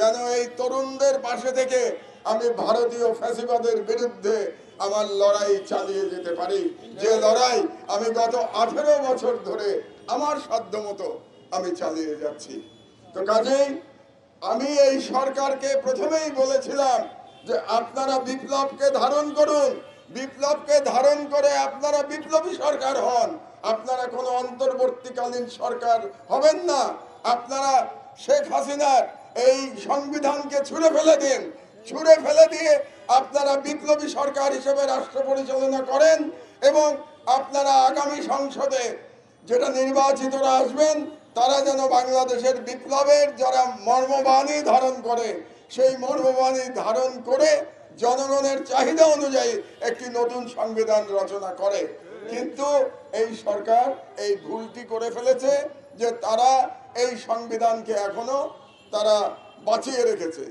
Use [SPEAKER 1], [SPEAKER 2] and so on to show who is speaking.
[SPEAKER 1] যেন এই তরুণদের পাশে থেকে আমি ভারতীয় ফ্যাসিবাদের বিরুদ্ধে আমার লড়াই চালিয়ে যেতে পারি, যে লড়াই আমি গত 18 বছর ধরে আমার সাধ্যমতো আমি চালিয়ে যাচ্ছি। তো কাজেই আমি এই সরকারকে প্রথমেই বলেছিলাম যে আপনারা বিপ্লবকে ধারণ করুন, বিপ্লবকে ধারণ করে আপনারা বিপ্লবী সরকার হন, আপনারা কোনো অন্তর্বর্তীকালীন সরকার হবেন না। আপনারা শেখ হাসিনার এই সংবিধানকে ছুঁড়ে ফেলে দিন, ছুঁড়ে ফেলে দিয়ে আপনারা বিপ্লবী সরকার হিসেবে রাষ্ট্র পরিচালনা করেন এবং আপনারা আগামী সংসদে যেটা নির্বাচিতরা আসবেন তারা যেন বাংলাদেশের বিপ্লবের যারা মর্মবাণী ধারণ করে সেই মর্মবাণী ধারণ করে জনগণের চাহিদা অনুযায়ী একটি নতুন সংবিধান রচনা করে। কিন্তু এই সরকার এই ভুলটি করে ফেলেছে যে তারা এই সংবিধানকে এখনো তারা বাঁচিয়ে রেখেছে।